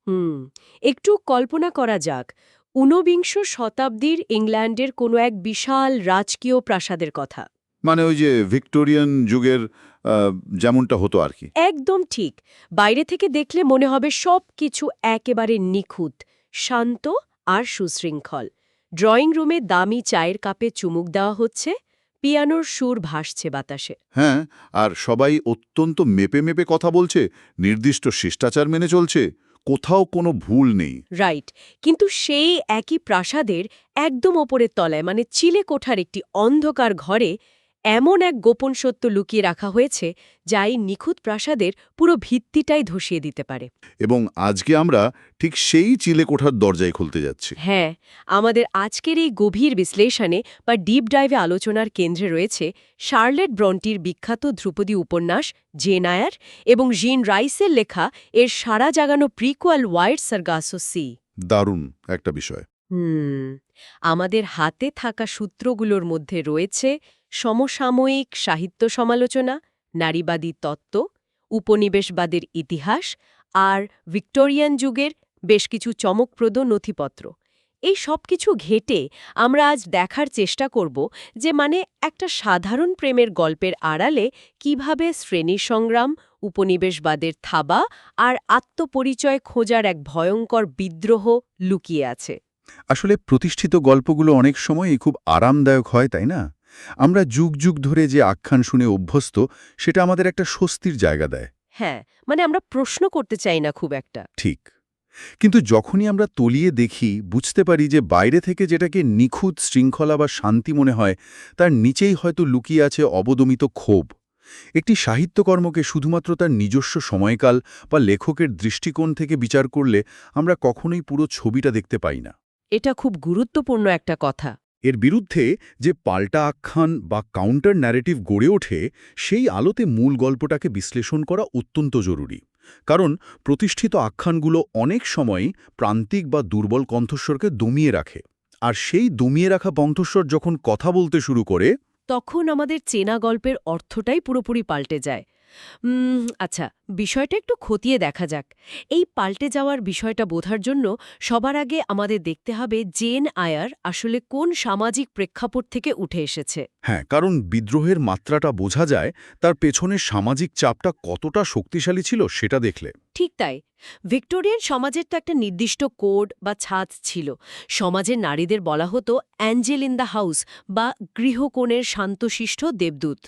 হুম একটু কল্পনা করা যাক, ঊনবিংশ শতাব্দীর ইংল্যান্ডের কোনো এক বিশাল রাজকীয় প্রাসাদের কথা। মানে ওই যে ভিক্টোরিয়ান যুগের আহ, যেমনটা হতো আর কি। একদম ঠিক। বাইরে থেকে দেখলে মনে হবে সব কিছু একেবারে নিখুঁত, শান্ত আর সুশৃঙ্খল। ড্রয়িং রুমে দামি চায়ের কাপে চুমুক দেওয়া হচ্ছে, পিয়ানোর সুর ভাসছে বাতাসে। হ্যাঁ, আর সবাই অত্যন্ত মেপে মেপে কথা বলছে, নির্দিষ্ট শিষ্টাচার মেনে চলছে, কোথাও কোনো ভুল নেই। রাইট। কিন্তু সেই একই প্রাসাদের একদম ওপরের তলায়, মানে চিলে কোঠার একটি অন্ধকার ঘরে এমন এক গোপন সত্য লুকিয়ে রাখা হয়েছে যা এই নিখুঁত প্রাসাদের পুরো ভিত্তিটাই ধসিয়ে দিতে পারে। এবং আজকে আমরা ঠিক সেই চিলে কোঠার দরজায় খুলতে যাচ্ছি। হ্যাঁ, আমাদের আজকের এই গভীর বিশ্লেষণে বা ডিপ ডাইভে আলোচনার কেন্দ্রে রয়েছে শার্লেট ব্রন্টির বিখ্যাত ধ্রুপদী উপন্যাস জেন আয়ার এবং জিন রাইসের লেখা এর সাড়া জাগানো প্রিকুয়াল ওয়াইড সার্গাসো সি। দারুণ একটা বিষয়। হুম আমাদের হাতে থাকা সূত্রগুলোর মধ্যে রয়েছে সমসাময়িক সাহিত্য সমালোচনা, নারীবাদী তত্ত্ব, উপনিবেশবাদের ইতিহাস আর ভিক্টোরিয়ান যুগের বেশ কিছু চমকপ্রদ নথিপত্র। এই সব কিছু ঘেঁটে আমরা আজ দেখার চেষ্টা করব যে মানে একটা সাধারণ প্রেমের গল্পের আড়ালে কিভাবে শ্রেণী সংগ্রাম, উপনিবেশবাদের থাবা আর আত্মপরিচয় খোঁজার এক ভয়ঙ্কর বিদ্রোহ লুকিয়ে আছে। আসলে প্রতিষ্ঠিত গল্পগুলো অনেক সময়ই খুব আরামদায়ক হয়, তাই না? আমরা যুগ যুগ ধরে যে আখ্যান শুনে অভ্যস্ত, সেটা আমাদের একটা স্বস্তির জায়গা দেয়। হ্যাঁ, মানে আমরা প্রশ্ন করতে চাই না খুব একটা। ঠিক। কিন্তু যখনই আমরা তলিয়ে দেখি, বুঝতে পারি যে বাইরে থেকে যেটাকে নিখুঁত শৃঙ্খলা বা শান্তি মনে হয়, তার নিচেই হয়তো লুকিয়ে আছে অবদমিত ক্ষোভ। একটি সাহিত্যকর্মকে শুধুমাত্র তার নিজস্ব সময়কাল বা লেখকের দৃষ্টিকোণ থেকে বিচার করলে আমরা কখনোই পুরো ছবিটা দেখতে পাই না। এটা খুব গুরুত্বপূর্ণ একটা কথা। এর বিরুদ্ধে যে পাল্টা আখ্যান বা কাউন্টার ন্যারেটিভ গড়ে ওঠে, সেই আলোতে মূল গল্পটাকে বিশ্লেষণ করা অত্যন্ত জরুরি। কারণ প্রতিষ্ঠিত আখ্যানগুলো অনেক সময়ই প্রান্তিক বা দুর্বল কণ্ঠস্বরকে দমিয়ে রাখে। আর সেই দমিয়ে রাখা কণ্ঠস্বর যখন কথা বলতে শুরু করে, তখন আমাদের চেনা গল্পের অর্থটাই পুরোপুরি পাল্টে যায়। আচ্ছা, বিষয়টা একটু খতিয়ে দেখা যাক। এই পাল্টে যাওয়ার বিষয়টা বোঝার জন্য সবার আগে আমাদের দেখতে হবে জেন আয়ার আসলে কোন সামাজিক প্রেক্ষাপট থেকে উঠে এসেছে। হ্যাঁ, কারণ বিদ্রোহের মাত্রাটা বোঝা যায় তার পেছনের সামাজিক চাপটা কতটা শক্তিশালী ছিল সেটা দেখলে। ঠিক তাই। ভিক্টোরিয়ান সমাজের তো একটা নির্দিষ্ট কোড বা ছাঁচ ছিল। সমাজের নারীদের বলা হতো অ্যাঞ্জেল ইন দ্য হাউস বা গৃহকোণের শান্তশিষ্ট দেবদূত।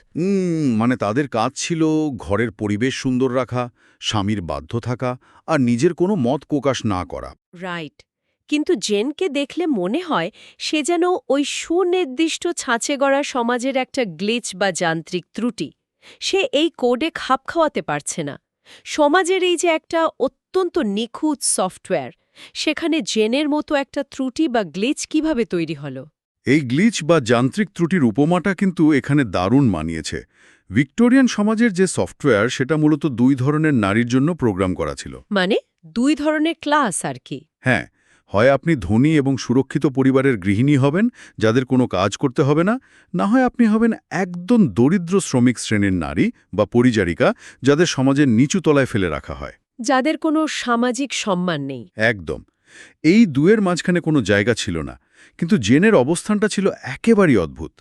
মানে তাদের কাজ ছিল ঘরের পরিবেশ সুন্দর রাখা, স্বামীর বাধ্য থাকা আর নিজের কোনো মত প্রকাশ না করা। রাইট। কিন্তু জেনকে দেখলে মনে হয় সে যেন ওই সুনির্দিষ্ট ছাঁচে গড়া সমাজের একটা গ্লিচ বা যান্ত্রিক ত্রুটি। সে এই কোডে খাপ খাওয়াতে পারছে না। সমাজের এই যে একটা অত্যন্ত নিখুঁত সফটওয়্যার, সেখানে জেনের মতো একটা ত্রুটি বা গ্লিচ কিভাবে তৈরি হলো? এই গ্লিচ বা যান্ত্রিক ত্রুটির উপমাটা কিন্তু এখানে দারুণ মানিয়েছে। ভিক্টোরিয়ান সমাজের যে সফটওয়্যার, সেটা মূলত দুই ধরনের নারীর জন্য প্রোগ্রাম করা ছিল। মানে দুই ধরনের ক্লাস আর কি। হ্যাঁ, হয় আপনি ধনী এবং সুরক্ষিত পরিবারের গৃহিণী হবেন, যাদের কোনো কাজ করতে হবে না, না হয় আপনি হবেন একদম দরিদ্র শ্রমিক শ্রেণীর নারী বা পরিচারিকা, যাদের সমাজের নিচু তলায় ফেলে রাখা হয়। যাদের কোনো সামাজিক সম্মান নেই। একদম। এই দুয়ের মাঝখানে কোনো জায়গা ছিল না। কিন্তু জেনের অবস্থানটা ছিল একেবারেই অদ্ভুত।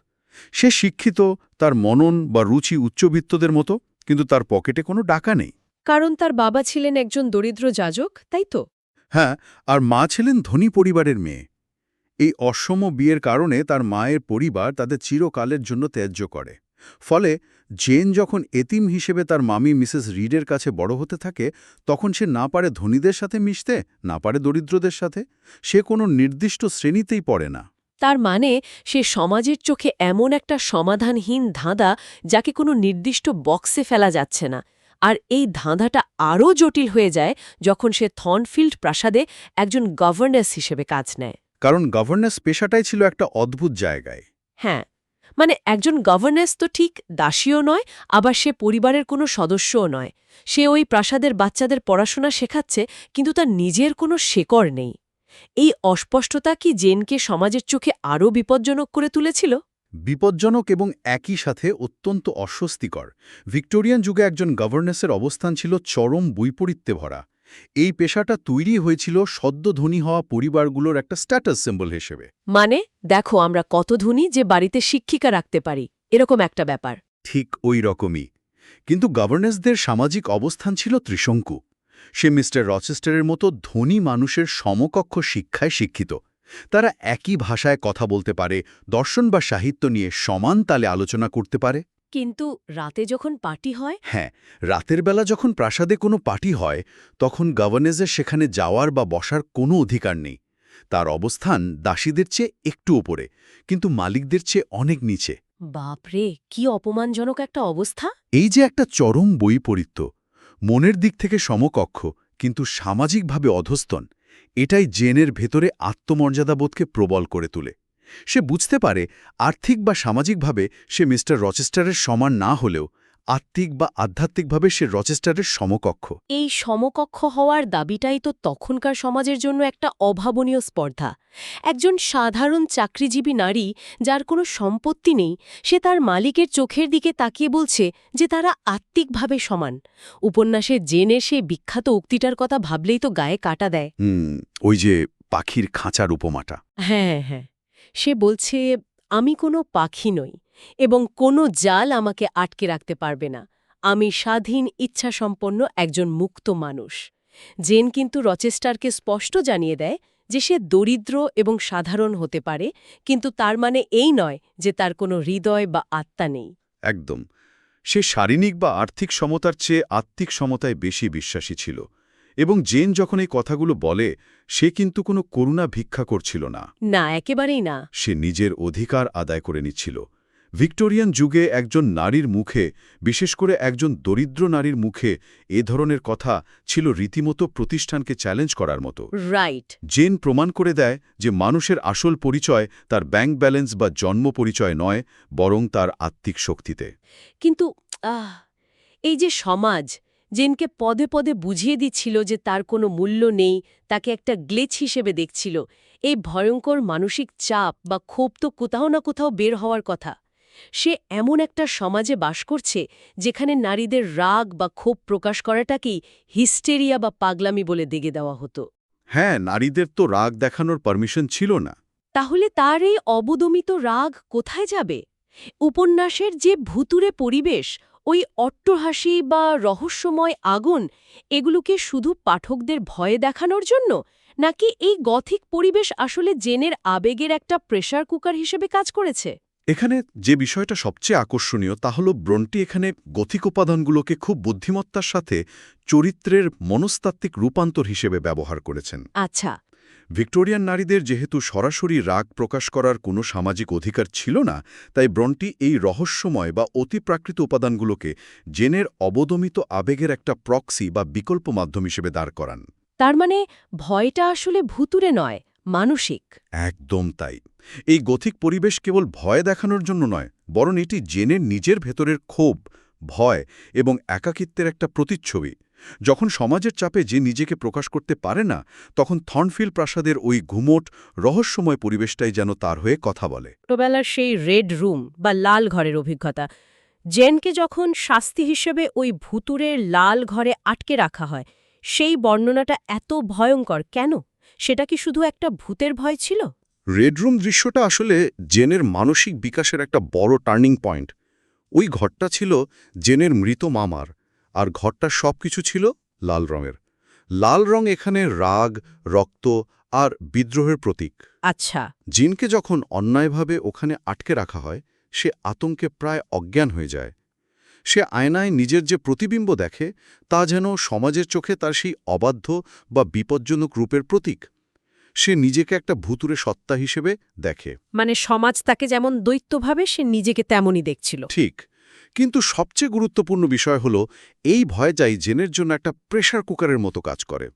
সে শিক্ষিত, তার মনন বা রুচি উচ্চবিত্তদের মতো, কিন্তু তার পকেটে কোনো টাকা নেই। কারণ তার বাবা ছিলেন একজন দরিদ্র যাজক, তাই তো? হ্যাঁ, আর মা ছিলেন ধনী পরিবারের মেয়ে। এই অসম বিয়ের কারণে তার মায়ের পরিবার তাদের চিরকালের জন্য ত্যায্য করে। ফলে জেন যখন এতিম হিসেবে তার মামি মিসেস রিডের কাছে বড় হতে থাকে, তখন সে না পারে ধনীদের সাথে মিশতে, না পারে দরিদ্রদের সাথে। সে কোনো নির্দিষ্ট শ্রেণীতেই পড়ে না। তার মানে সে সমাজের চোখে এমন একটা সমাধানহীন ধাঁধা, যাকে কোনো নির্দিষ্ট বক্সে ফেলা যাচ্ছে না। আর এই ধাঁধাটা আরও জটিল হয়ে যায় যখন সে থর্নফিল্ড প্রাসাদে একজন গভর্নেস হিসেবে কাজ নেয়। কারণ গভর্নেন্স পেশাটাই ছিল একটা অদ্ভুত জায়গায়। হ্যাঁ, মানে একজন গভর্নেস তো ঠিক দাসীও নয়, আবার সে পরিবারের কোনো সদস্যও নয়। সে ওই প্রাসাদের বাচ্চাদের পড়াশোনা শেখাচ্ছে, কিন্তু তার নিজের কোনো শেকড় নেই। এই অস্পষ্টতা কি জেনকে সমাজের চোখে আরও বিপজ্জনক করে তুলেছিল? বিপজ্জনক এবং একই সাথে অত্যন্ত অস্বস্তিকর। ভিক্টোরিয়ান যুগে একজন গভর্নেসের অবস্থান ছিল চরম বৈপরীত্যে ভরা। এই পেশাটা তৈরি হয়েছিল সদ্য ধনী হওয়া পরিবারগুলোর একটা স্ট্যাটাস সিম্বল হিসেবে। মানে দেখো আমরা কত ধনী যে বাড়িতে শিক্ষিকা রাখতে পারি, এরকম একটা ব্যাপার। ঠিক ওই রকমই। কিন্তু গভর্নেন্সদের সামাজিক অবস্থান ছিল ত্রিশঙ্কু। সে মিস্টার রচেস্টারের মতো ধনী মানুষের সমকক্ষ শিক্ষায় শিক্ষিত। তারা একই ভাষায় কথা বলতে পারে, দর্শন বা সাহিত্য নিয়ে সমান তালে আলোচনা করতে পারে। কিন্তু রাতে যখন পার্টি হয়? হ্যাঁ, রাতের বেলা যখন প্রাসাদে কোনো পার্টি হয়, তখন গভর্নেন্সের সেখানে যাওয়ার বা বসার কোনো অধিকার নেই। তার অবস্থান দাসীদের চেয়ে একটু ওপরে, কিন্তু মালিকদের চেয়ে অনেক নিচে। বাপরে, কি অপমানজনক একটা অবস্থা! এই যে একটা চরম বৈপরীত্য, মনের দিক থেকে সমকক্ষ কিন্তু সামাজিকভাবে অধস্তন, এটাই জেনের ভেতরে আত্মমর্যাদাবোধকে প্রবল করে তোলে। সে বুঝতে পারে আর্থিক বা সামাজিকভাবে সে মিস্টার রচেস্টারের সমান না হলেও আত্মিক বা আধ্যাত্মিকভাবে সে রচেস্টারের সমকক্ষ। এই সমকক্ষ হওয়ার দাবিটাই তো তখনকার সমাজের জন্য একটা অভাবনীয় স্পর্ধা। একজন সাধারণ চাকরিজীবী নারী, যার কোনো সম্পত্তি নেই, সে তার মালিকের চোখের দিকে তাকিয়ে বলছে যে তারা আত্মিকভাবে সমান। উপন্যাসে জেনের সেই বিখ্যাত উক্তিটার কথা ভাবলেই তো গায়ে কাটা দেয়। ওই যে পাখির খাঁচার উপমাটা। হ্যাঁ হ্যাঁ, সে বলছে, আমি কোনো পাখি নই এবং কোনো জাল আমাকে আটকে রাখতে পারবে না। আমি স্বাধীন ইচ্ছাসম্পন্ন একজন মুক্ত মানুষ। জেন কিন্তু রচেস্টারকে স্পষ্ট জানিয়ে দেয় যে সে দরিদ্র এবং সাধারণ হতে পারে, কিন্তু তার মানে এই নয় যে তার কোনো হৃদয় বা আত্মা নেই। একদম। সে শারীরিক বা আর্থিক সমতার চেয়ে আত্মিক সমতায় বেশি বিশ্বাসী ছিল। এবং জেন যখন এই কথাগুলো বলে, সে কিন্তু কোনো করুণা ভিক্ষা করছিল না। না, একেবারেই না। সে নিজের অধিকার আদায় করে নিচ্ছিল। ভিক্টোরিয়ান যুগে একজন নারীর মুখে, বিশেষ করে একজন দরিদ্র নারীর মুখে এ ধরনের কথা ছিল রীতিমতো প্রতিষ্ঠানকে চ্যালেঞ্জ করার মতো। রাইট। জেন প্রমাণ করে দেয় যে মানুষের আসল পরিচয় তার ব্যাংক ব্যালেন্স বা জন্ম পরিচয় নয়, বরং তার আত্মিক শক্তিতে। কিন্তু এই যে সমাজ জেনকে পদে পদে বুঝিয়ে দিচ্ছিল যে তার কোনো মূল্য নেই, তাকে একটা গ্লেচ হিসেবে দেখছিল, এই ভয়ঙ্কর মানসিক চাপ বা ক্ষোভ তো কোথাও না কোথাও বের হওয়ার কথা। সে এমন একটা সমাজে বাস করছে যেখানে নারীদের রাগ বা ক্ষোভ প্রকাশ করাটাকেই হিস্টেরিয়া বা পাগলামি বলে দেগে দেওয়া হতো। হ্যাঁ, নারীদের তো রাগ দেখানোর পারমিশন ছিল না। তাহলে তার এই অবদমিত রাগ কোথায় যাবে? উপন্যাসের যে ভুতুরে পরিবেশ, ওই অট্টহাসি বা রহস্যময় আগুন, এগুলোকে শুধু পাঠকদের ভয়ে দেখানোর জন্য, নাকি এই গথিক পরিবেশ আসলে জেনের আবেগের একটা প্রেসার কুকার হিসেবে কাজ করেছে? এখানে যে বিষয়টা সবচেয়ে আকর্ষণীয় তা হল ব্রন্টি এখানে গথিক উপাদানগুলোকে খুব বুদ্ধিমত্তার সাথে চরিত্রের মনস্তাত্ত্বিক রূপান্তর হিসেবে ব্যবহার করেছেন। আচ্ছা। ভিক্টোরিয়ান নারীদের যেহেতু সরাসরি রাগ প্রকাশ করার কোনো সামাজিক অধিকার ছিল না, তাই ব্রন্টি এই রহস্যময় বা অতিপ্রাকৃত উপাদানগুলোকে জেনের অবদমিত আবেগের একটা প্রক্সি বা বিকল্প মাধ্যম হিসেবে দাঁড় করান। তার মানে ভয়টা আসলে ভুতুরে নয়, মানসিক। একদম তাই। এই গথিক পরিবেশ কেবল ভয় দেখানোর জন্য নয়, বরং এটি জেনের নিজের ভেতরের ক্ষোভ, ভয় এবং একাকিত্বের একটা প্রতিচ্ছবি। যখন সমাজের চাপে যে নিজেকে প্রকাশ করতে পারে না, তখন থর্নফিল প্রাসাদের ওই ঘুমোট রহস্যময় পরিবেশটাই যেন তার হয়ে কথা বলে। ছোটবেলার সেই রেড রুম বা লাল ঘরের অভিজ্ঞতা, জেনকে যখন শাস্তি হিসেবে ওই ভুতুরের লাল ঘরে আটকে রাখা হয়, সেই বর্ণনাটা এত ভয়ঙ্কর কেন? সেটা কি শুধু একটা ভূতের ভয় ছিল? রেডরুম দৃশ্যটা আসলে জেনের মানসিক বিকাশের একটা বড় টার্নিং পয়েন্ট। ওই ঘরটা ছিল জেনের মৃত মামার, আর ঘরটার সবকিছু ছিল লাল রঙের। লাল রং এখানে রাগ, রক্ত আর বিদ্রোহের প্রতীক। আচ্ছা। জিনকে যখন অন্যায়ভাবে ওখানে আটকে রাখা হয়, সে আতঙ্কে প্রায় অজ্ঞান হয়ে যায়। সে আয়নায় নিজের যে প্রতিবিম্ব দেখে, তা যেন সমাজের চোখে তার সেই অবাধ্য বা বিপজ্জনক রূপের প্রতীক। সে নিজেকে একটা ভুতুরে সত্তা হিসেবে দেখে। মানে সমাজ তাকে যেমন দৈত্যভাবে, সে নিজেকে তেমনই দেখছিল। ঠিক। কিন্তু সবচেয়ে গুরুত্বপূর্ণ বিষয় হল, এই ভয়টাই জেনের জন্য একটা প্রেসার কুকারের মতো কাজ করে।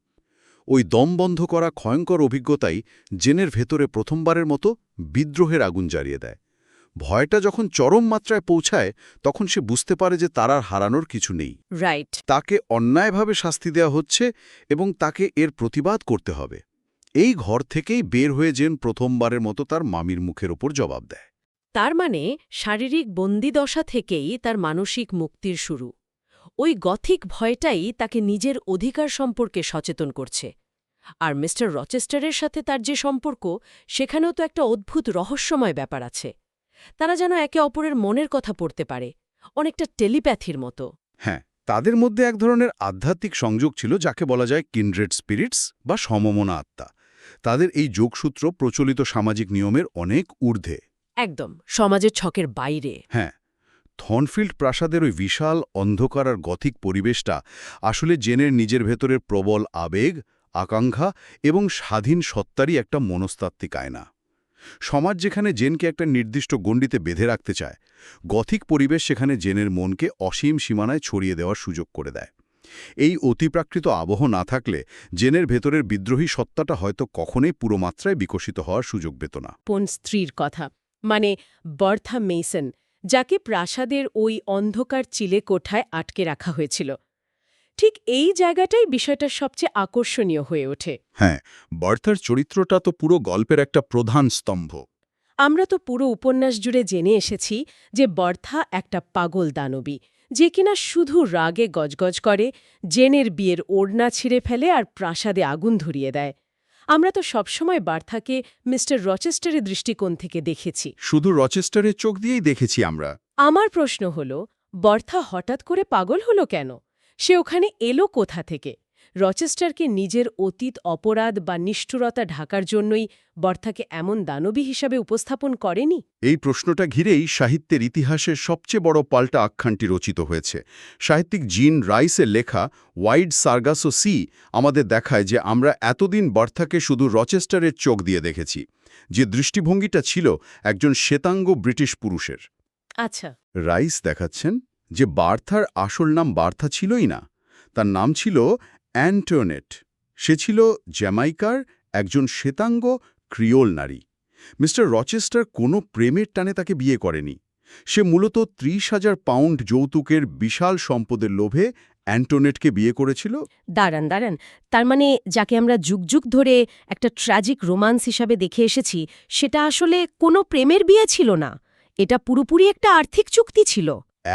ওই দম বন্ধ করা ভয়ঙ্কর অভিজ্ঞতাই জেনের ভেতরে প্রথমবারের মতো বিদ্রোহের আগুন জ্বালিয়ে দেয়। ভয়টা যখন চরম মাত্রায় পৌঁছায়, তখন সে বুঝতে পারে যে তার আর হারানোর কিছু নেই। রাইট। তাকে অন্যায়ভাবে শাস্তি দেওয়া হচ্ছে এবং তাকে এর প্রতিবাদ করতে হবে। এই ঘর থেকেই বের হয়ে জেন প্রথমবারের মতো তার মামির মুখের ওপর জবাব দেয়। তার মানে শারীরিক বন্দিদশা থেকেই তার মানসিক মুক্তির শুরু। ওই গথিক ভয়টাই তাকে নিজের অধিকার সম্পর্কে সচেতন করছে। আর মিস্টার রচেস্টারের সাথে তার যে সম্পর্ক, সেখানেও তো একটা অদ্ভুত রহস্যময় ব্যাপার আছে। তারা যেন একে অপরের মনের কথা পড়তে পারে, অনেকটা টেলিপ্যাথির মতো। হ্যাঁ, তাদের মধ্যে এক ধরনের আধ্যাত্মিক সংযোগ ছিল যাকে বলা যায় কিন্ড্রেড স্পিরিটস বা সমমনা আত্মা। তাদের এই যোগসূত্র প্রচলিত সামাজিক নিয়মের অনেক ঊর্ধ্বে। একদম সমাজের ছকের বাইরে। হ্যাঁ, থর্নফিল্ড প্রাসাদের ওই বিশাল অন্ধকার আর গথিক পরিবেশটা আসলে জেনের নিজের ভেতরের প্রবল আবেগ, আকাঙ্ক্ষা এবং স্বাধীন সত্তারই একটা মনস্তাত্ত্বিক আয়না। সমাজ যেখানে জেনকে একটা নির্দিষ্ট গণ্ডিতে বেঁধে রাখতে চায়, গথিক পরিবেশ সেখানে জেনের মনকে অসীম সীমানায় ছড়িয়ে দেওয়ার সুযোগ করে দেয়। এই অতিপ্রাকৃত আবহ না থাকলে জেনের ভেতরের বিদ্রোহী সত্তাটা হয়তো কখনোই পুরো মাত্রায় বিকশিত হওয়ার সুযোগ পেত না। কোন স্ত্রীর কথা, মানে বার্থা মেসন, যাকে প্রাসাদের ওই অন্ধকার চিলে কোঠায় আটকে রাখা হয়েছিল। ঠিক এই জায়গাটাই বিষয়টা সবচেয়ে আকর্ষণীয় হয়ে ওঠে। হ্যাঁ, বার্থার চরিত্রটা তো পুরো গল্পের একটা প্রধান স্তম্ভ। আমরা তো পুরো উপন্যাস জুড়ে জেনে এসেছি যে বার্থা একটা পাগল দানবী, যে কিনা শুধু রাগে গজগজ করে, জেনের বিয়ের ওড়না ছিঁড়ে ফেলে আর প্রাসাদে আগুন ধরিয়ে দেয়। আমরা তো সবসময় বার্থাকে মিস্টার রচেস্টারের দৃষ্টিকোণ থেকে দেখেছি। শুধু রচেস্টারের চোখ দিয়েই দেখেছি আমরা। আমার প্রশ্ন হল, বার্থা হঠাৎ করে পাগল হলো কেন? সে ওখানে এলো কোথা থেকে? রচেস্টারকে নিজের অতীত অপরাধ বা নিষ্ঠুরতা ঢাকার জন্যই বার্থাকে এমন দানবী হিসাবে উপস্থাপন করেনি? এই প্রশ্নটা ঘিরেই সাহিত্যের ইতিহাসের সবচেয়ে বড় পাল্টা আখ্যানটি রচিত হয়েছে। সাহিত্যিক জিন রাইসের লেখা ওয়াইড সার্গাসো সি আমাদের দেখায় যে আমরা এতদিন বার্থাকে শুধু রচেস্টারের চোখ দিয়ে দেখেছি, যে দৃষ্টিভঙ্গিটা ছিল একজন শ্বেতাঙ্গ ব্রিটিশ পুরুষের। আচ্ছা। রাইস দেখাচ্ছেন যে বার্থার আসল নাম বার্থা ছিলই না, তার নাম ছিল অ্যান্টোনেট। সে ছিল জ্যামাইকার একজন শ্বেতাঙ্গ ক্রিওল নারী। মিস্টার রচেস্টার কোনো প্রেমের টানে তাকে বিয়ে করেনি। সে মূলত ৩০,০০০ পাউন্ড যৌতুকের বিশাল সম্পদের লোভে অ্যান্টোনেটকে বিয়ে করেছিল। দাঁড়ান, তার মানে যাকে আমরা যুগ যুগ ধরে একটা ট্র্যাজিক রোমান্স হিসাবে দেখে এসেছি, সেটা আসলে কোনো প্রেমের বিয়ে ছিল না। এটা পুরোপুরি একটা আর্থিক চুক্তি ছিল।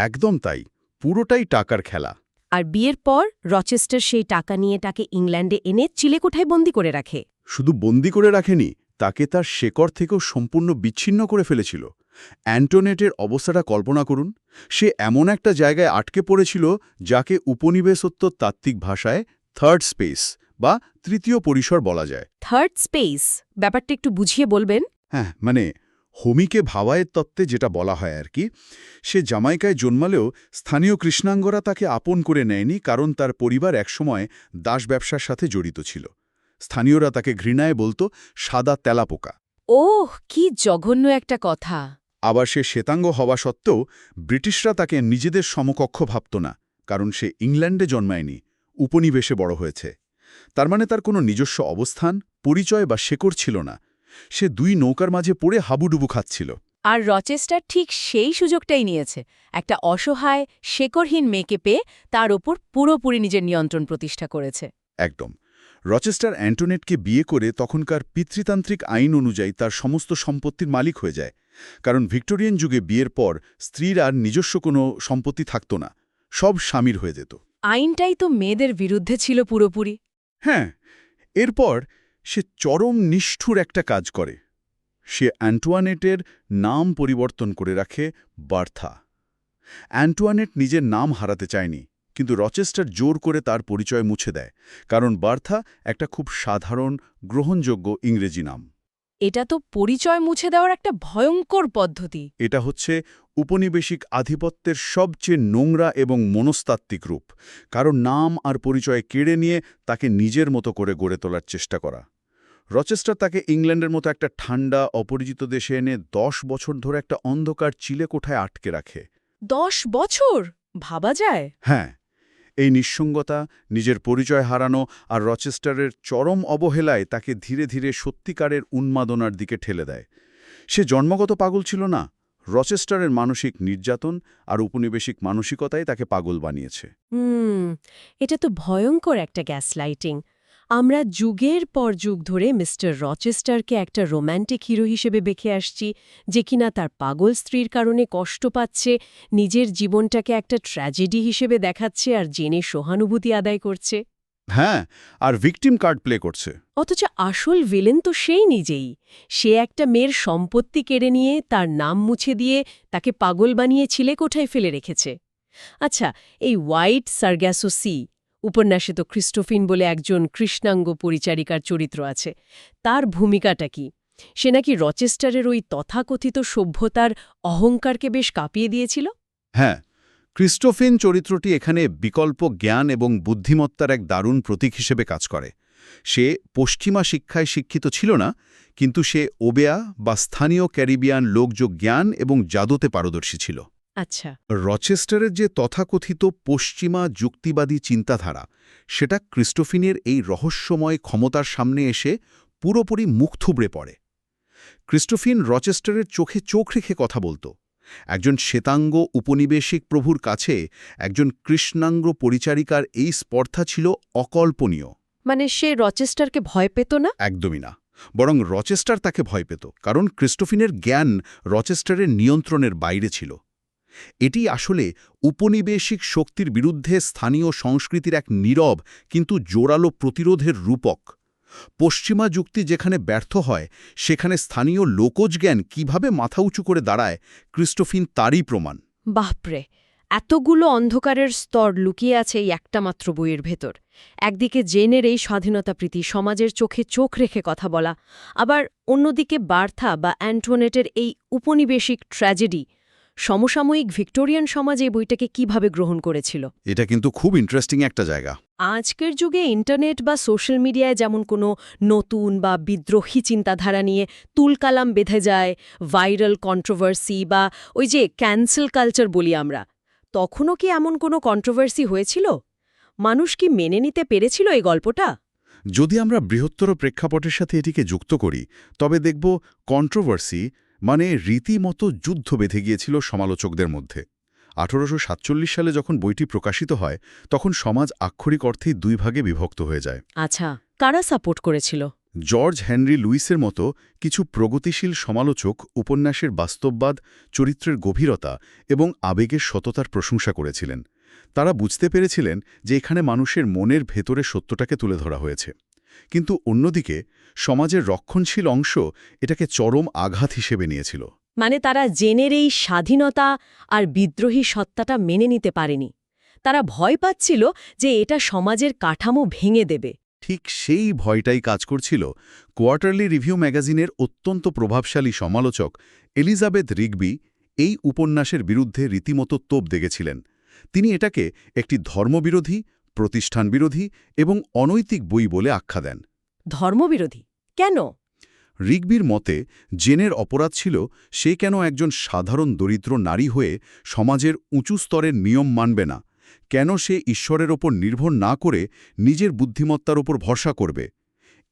একদম তাই, পুরোটাই টাকার খেলা। আর বিয়ের পর রচেস্টার সেই টাকা নিয়ে তাকে ইংল্যান্ডে এনে চিলেকোঠায় বন্দি করে রাখে। শুধু বন্দি করে রাখেনি, তাকে তার শেকড় থেকেও সম্পূর্ণ বিচ্ছিন্ন করে ফেলেছিল। অ্যান্টোনেটের অবস্থাটা কল্পনা করুন। সে এমন একটা জায়গায় আটকে পড়েছিল যাকে উপনিবেশত্ব তাত্ত্বিক ভাষায় থার্ড স্পেস বা তৃতীয় পরিসর বলা যায়। থার্ড স্পেস ব্যাপারটা একটু বুঝিয়ে বলবেন? হ্যাঁ, মানে হোমিকে ভাওয়ায়ের তত্ত্বে যেটা বলা হয় আর কি। সে জামাইকায় জন্মালেও স্থানীয় কৃষ্ণাঙ্গরা তাকে আপন করে নেয়নি, কারণ তার পরিবার একসময় দাস ব্যবসার সাথে জড়িত ছিল। স্থানীয়রা তাকে ঘৃণায় বলতো সাদা তেলাপোকা। ওহ, কি জঘন্য একটা কথা। আবার সে শ্বেতাঙ্গ হওয়া সত্ত্বেও ব্রিটিশরা তাকে নিজেদের সমকক্ষ ভাবত না, কারণ সে ইংল্যান্ডে জন্মায়নি, উপনিবেশে বড় হয়েছে। তার মানে তার কোনো নিজস্ব অবস্থান, পরিচয় বা শেকড় ছিল না। সে দুই নৌকার মাঝে পড়ে হাবুডুবু খাচ্ছিল। আর রচেস্টার ঠিক সেই সুযোগটাই নিয়েছে। একটা অসহায় শেকড়হীন মেয়েকে পেয়ে তার ওপর পুরোপুরি নিজের নিয়ন্ত্রণ প্রতিষ্ঠা করেছে। একদম। রচেস্টার অ্যান্টোনেটকে বিয়ে করে তখনকার পিতৃতান্ত্রিক আইন অনুযায়ী তার সমস্ত সম্পত্তির মালিক হয়ে যায়, কারণ ভিক্টোরিয়ান যুগে বিয়ের পর স্ত্রীর আর নিজস্ব কোনো সম্পত্তি থাকত না, সব স্বামীর হয়ে যেত। আইনটাই তো মেয়েদের বিরুদ্ধে ছিল পুরোপুরি। হ্যাঁ, এরপর সে চরম নিষ্ঠুর একটা কাজ করে। সে অ্যান্টোয়ানেটের নাম পরিবর্তন করে রাখে বার্থা। অ্যান্টোয়ানেট নিজের নাম হারাতে চায়নি, কিন্তু রচেস্টার জোর করে তার পরিচয় মুছে দেয়, কারণ বার্থা একটা খুব সাধারণ, গ্রহণযোগ্য ইংরেজি নাম। এটা তো পরিচয় মুছে দেওয়ার একটা ভয়ঙ্কর পদ্ধতি। এটা হচ্ছে উপনিবেশিক আধিপত্যের সবচেয়ে নোংরা এবং মনস্তাত্ত্বিক রূপ, কারণ নাম আর পরিচয় কেড়ে নিয়ে তাকে নিজের মতো করে গড়ে তোলার চেষ্টা করা। রচেস্টার তাকে ইংল্যান্ডের মতো একটা ঠান্ডা, অপরিচিত দেশে এনে 10 বছর ধরে একটা অন্ধকার চিলেকোঠায় আটকে রাখে। 10 বছর ভাবা যায়? হ্যাঁ, এই নিঃসঙ্গতা, নিজের পরিচয় হারানো আর রচেস্টারের চরম অবহেলায় তাকে ধীরে ধীরে সত্যিকারের উন্মাদনার দিকে ঠেলে দেয়। সে জন্মগত পাগল ছিল না, রচেস্টারের মানসিক নির্যাতন আর উপনিবেশিক মানসিকতাই তাকে পাগল বানিয়েছে। এটা তো ভয়ঙ্কর একটা গ্যাসলাইটিং। আমরা যুগের পর যুগ ধরে মিস্টার রচেস্টারকে একটা রোম্যান্টিক হিরো হিসেবে বেঁকে আসছি, যে কিনা তার পাগল স্ত্রীর কারণে কষ্ট পাচ্ছে, নিজের জীবনটাকে একটা ট্র্যাজেডি হিসেবে দেখাচ্ছে আর জেনে সহানুভূতি আদায় করছে। হ্যাঁ, আর ভিকটিম কার্ড প্লে করছে। অথচ আসল ভিলেন তো সেই নিজেই। সে একটা মেয়ের সম্পত্তি কেড়ে নিয়ে তার নাম মুছে দিয়ে তাকে পাগল বানিয়ে চিলেকোঠায় ফেলে রেখেছে। আচ্ছা, এই হোয়াইট সার্গ্যাসো সি উপন্যাসে তো ক্রিস্টোফিন বলে একজন কৃষ্ণাঙ্গ পরিচারিকার চরিত্র আছে। তার ভূমিকাটা কি? সে নাকি রচেস্টারের ওই তথাকথিত সভ্যতার অহংকারকে বেশ কাঁপিয়ে দিয়েছিল। হ্যাঁ, ক্রিস্টোফিন চরিত্রটি এখানে বিকল্প জ্ঞান এবং বুদ্ধিমত্তার এক দারুণ প্রতীক হিসেবে কাজ করে। সে পশ্চিমা শিক্ষায় শিক্ষিত ছিল না, কিন্তু সে ওবেয়া বা স্থানীয় ক্যারিবিয়ান লোকজ জ্ঞান এবং জাদুতে পারদর্শী ছিল। আচ্ছা, রচেস্টারের যে তথাকথিত পশ্চিমা যুক্তিবাদী চিন্তাধারা, সেটা ক্রিস্টোফিনের এই রহস্যময় ক্ষমতার সামনে এসে পুরোপুরি মুখ থুবড়ে পড়ে। ক্রিস্টোফিন রচেস্টারের চোখে চোখ রেখে কথা বলত। একজন শ্বেতাঙ্গ উপনিবেশিক প্রভুর কাছে একজন কৃষ্ণাঙ্গ পরিচারিকার এই স্পর্ধা ছিল অকল্পনীয়। মানে সে রচেস্টারকে ভয় পেত না? একদমই না, বরং রচেস্টার তাকে ভয় পেত, কারণ ক্রিস্টোফিনের জ্ঞান রচেস্টারের নিয়ন্ত্রণের বাইরে ছিল। এটি আসলে উপনিবেশিক শক্তির বিরুদ্ধে স্থানীয় সংস্কৃতির এক নীরব কিন্তু জোরালো প্রতিরোধের রূপক। পশ্চিমা যুক্তি যেখানে ব্যর্থ হয়, সেখানে স্থানীয় লোকজ জ্ঞান কীভাবে মাথা উঁচু করে দাঁড়ায়, ক্রিস্টোফিন তারই প্রমাণ। বাপরে, এতগুলো অন্ধকারের স্তর লুকিয়ে আছে এই একটা মাত্র বইয়ের ভেতর। একদিকে জেনের এই স্বাধীনতাপ্রীতি, সমাজের চোখে চোখ রেখে কথা বলা, আবার অন্যদিকে বার্থা বা অ্যান্টোনেটের এই উপনিবেশিক ট্র্যাজেডি। সমসাময়িক ভিক্টোরিয়ান সমাজ এই বইটাকে কিভাবে গ্রহণ করেছিল? এটা কিন্তু খুব ইন্টারেস্টিং একটা জায়গা। আজকের যুগে ইন্টারনেট বা সোশ্যাল মিডিয়ায় যেমন কোনো নতুন বা বিদ্রোহী চিন্তাধারা নিয়ে তুলকালাম বেঁধে যায়, ভাইরাল কন্ট্রোভার্সি বা ওই যে ক্যান্সেল কালচার বলি আমরা, তখনও কি এমন কোনো কন্ট্রোভার্সি হয়েছিল? মানুষ কি মেনে নিতে পেরেছিল এই গল্পটা? যদি আমরা বৃহত্তর প্রেক্ষাপটের সাথে এটিকে যুক্ত করি, তবে দেখব কন্ট্রোভার্সি মানে রীতিমতো যুদ্ধ বেঁধে গিয়েছিল সমালোচকদের মধ্যে। 1847 সালে যখন বইটি প্রকাশিত হয়, তখন সমাজ আক্ষরিক অর্থেই দুই ভাগে বিভক্ত হয়ে যায়। আচ্ছা, কারা সাপোর্ট করেছিল? জর্জ হেনরি লুইসের মতো কিছু প্রগতিশীল সমালোচক উপন্যাসের বাস্তববাদ, চরিত্রের গভীরতা এবং আবেগের সততার প্রশংসা করেছিলেন। তারা বুঝতে পেরেছিলেন যে এখানে মানুষের মনের ভেতরে সত্যটাকে তুলে ধরা হয়েছে। কিন্তু অন্যদিকে সমাজের রক্ষণশীল অংশ এটাকে চরম আঘাত হিসেবে নিয়েছিল। মানে তারা জেনের এই স্বাধীনতা আর বিদ্রোহী সত্তাটা মেনে নিতে পারেনি। তারা ভয় পাচ্ছিল যে এটা সমাজের কাঠামো ভেঙে দেবে। ঠিক সেই ভয়টাই কাজ করছিল কোয়ার্টারলি রিভিউ ম্যাগাজিনের অত্যন্ত প্রভাবশালী সমালোচক এলিজাবেথ রিগবি এই উপন্যাসের বিরুদ্ধে রীতিমতো তোপ দেগেছিলেন। তিনি এটাকে একটি ধর্মবিরোধী, প্রতিষ্ঠানবিরোধী এবং অনৈতিক বই বলে আখ্যা দেন। ধর্মবিরোধী কেন? রিগবির মতে জেনের অপরাধ ছিল সে কেন একজন সাধারণ দরিদ্র নারী হয়ে সমাজের উঁচু স্তরের নিয়ম মানবে না, কেন সে ঈশ্বরের ওপর নির্ভর না করে নিজের বুদ্ধিমত্তার ওপর ভরসা করবে।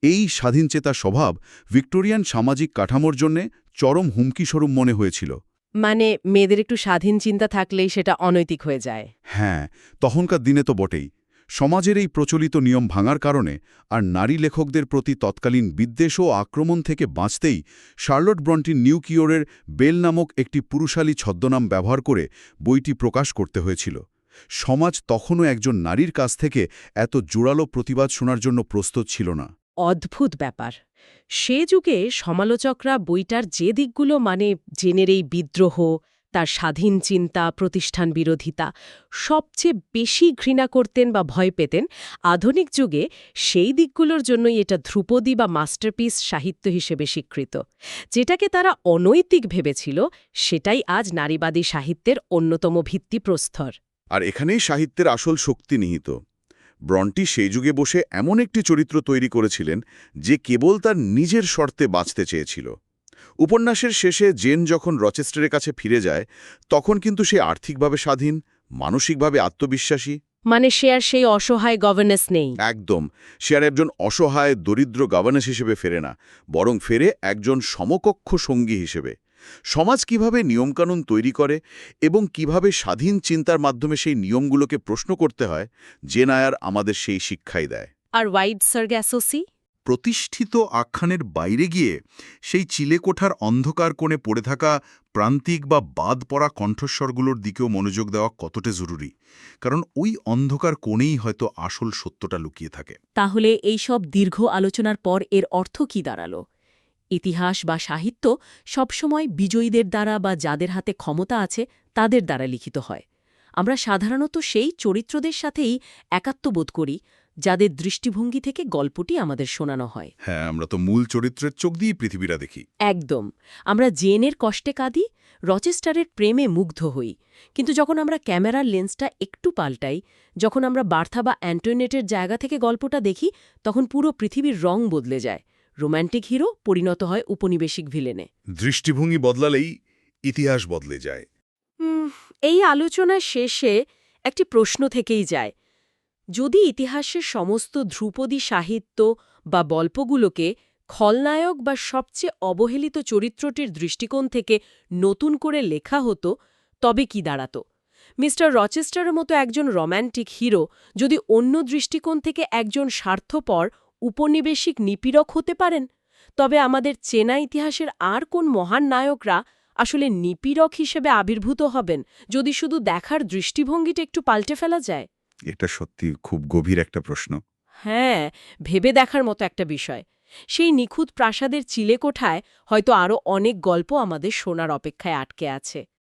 এই স্বাধীনচেতা স্বভাব ভিক্টোরিয়ান সামাজিক কাঠামোর জন্যে চরম হুমকিস্বরূপ মনে হয়েছিল। মানে মেয়েদের একটু স্বাধীন চিন্তা থাকলেই সেটা অনৈতিক হয়ে যায়। হ্যাঁ, তখনকার দিনে তো বটেই। সমাজের এই প্রচলিত নিয়ম ভাঙার কারণে আর নারী লেখকদের প্রতি তৎকালীন বিদ্বেষ ও আক্রমণ থেকে বাঁচতেই শার্লট ব্রন্টি নিউকিওরের বেল নামক একটি পুরুষালী ছদ্মনাম ব্যবহার করে বইটি প্রকাশ করতে হয়েছিল। সমাজ তখনও একজন নারীর কাছ থেকে এত জোরালো প্রতিবাদ শোনার জন্য প্রস্তুত ছিল না। অদ্ভুত ব্যাপার। সে যুগে সমালোচকরা বইটার যে দিকগুলো, মানে জেনের এই বিদ্রোহ, তার স্বাধীন চিন্তা, প্রতিষ্ঠান বিরোধিতা, সবচেয়ে বেশি ঘৃণা করতেন বা ভয় পেতেন, আধুনিক যুগে সেই দিকগুলোর জন্যই এটা ধ্রুপদী বা মাস্টারপিস সাহিত্য হিসেবে স্বীকৃত। যেটাকে তারা অনৈতিক ভেবেছিল, সেটাই আজ নারীবাদী সাহিত্যের অন্যতম ভিত্তিপ্রস্তর। আর এখানেই সাহিত্যের আসল শক্তি নিহিত। ব্রন্টি সেই যুগে বসে এমন একটি চরিত্র তৈরি করেছিলেন যে কেবল তার নিজের শর্তে বাঁচতে চেয়েছিল। উপন্যাসের শেষে জেন যখন রচেস্টারের কাছে ফিরে যায়, তখন কিন্তু সে আর্থিকভাবে স্বাধীন, মানসিকভাবে আত্মবিশ্বাসী। মানে সে আর সেই অসহায় গভর্নেন্স নেই। একদম, সে আর একজন অসহায় দরিদ্র গভর্নেন্স হিসেবে ফেরে না, বরং ফেরে একজন সমকক্ষ সঙ্গী হিসেবে। সমাজ কিভাবে নিয়মকানুন তৈরি করে এবং কিভাবে স্বাধীন চিন্তার মাধ্যমে সেই নিয়মগুলোকে প্রশ্ন করতে হয়, জেন আয়ার আমাদের সেই শিক্ষাই দেয়। আর ওয়াইড সার্গ্যাসোসি? প্রতিষ্ঠিত আখ্যানের বাইরে গিয়ে সেই চিলেকোঠার অন্ধকার কোণে পড়ে থাকা প্রান্তিক বা বাদ পড়া কণ্ঠস্বরগুলোর দিকেও মনোযোগ দেওয়া কতটা জরুরি, কারণ ওই অন্ধকার কোণেই হয়তো আসল সত্যটা লুকিয়ে থাকে। তাহলে এইসব দীর্ঘ আলোচনার পর এর অর্থ কি দাঁড়ালো? ইতিহাস বা সাহিত্য সবসময় বিজয়ীদের দ্বারা বা যাদের হাতে ক্ষমতা আছে তাদের দ্বারা লিখিত হয়। আমরা সাধারণত সেই চরিত্রদের সাথেই একাত্মবোধ করি যাদের দৃষ্টিভঙ্গি থেকে গল্পটি আমাদের শোনানো হয়। হ্যাঁ, আমরা তো মূল চরিত্রের চোখ দিয়েই পৃথিবীটা দেখি। একদম। আমরা জেনের কষ্টে কাঁদি, রচেস্টারের প্রেমে মুগ্ধ হই। কিন্তু যখন আমরা ক্যামেরার লেন্সটা একটু পাল্টাই, যখন আমরা বার্থা বা অ্যান্টোনেটের জায়গা থেকে গল্পটা দেখি, তখন পুরো পৃথিবীর রং বদলে যায়। রোম্যান্টিক হিরো পরিণত হয় উপনিবেশিক ভিলেনে। দৃষ্টিভঙ্গি বদলালেই ইতিহাস বদলে যায়। এই আলোচনার শেষে একটি প্রশ্ন থেকেই যায়। যদি ইতিহাসের সমস্ত ধ্রুপদী সাহিত্য বা গল্পগুলোকে খলনায়ক বা সবচেয়ে অবহেলিত চরিত্রটির দৃষ্টিকোণ থেকে নতুন করে লেখা হতো, তবে কি দাঁড়াত? মিস্টার রচেস্টারের মতো একজন রোম্যান্টিক হিরো যদি অন্য দৃষ্টিকোণ থেকে একজন স্বার্থপর উপনিবেশিক নিপীড়ক হতে পারেন, তবে আমাদের চেনা ইতিহাসের আর কোন মহান নায়করা আসলে নিপীড়ক হিসেবে আবির্ভূত হবেন, যদি শুধু দেখার দৃষ্টিভঙ্গিটা একটু পাল্টে ফেলা যায়? এটা সত্যি খুব গভীর একটা প্রশ্ন। হ্যাঁ, ভেবে দেখার মতো একটা বিষয়। সেই নিখুঁত প্রাসাদের চিলেকোঠায় হয়তো আরও অনেক গল্প আমাদের শোনার অপেক্ষায় আটকে আছে।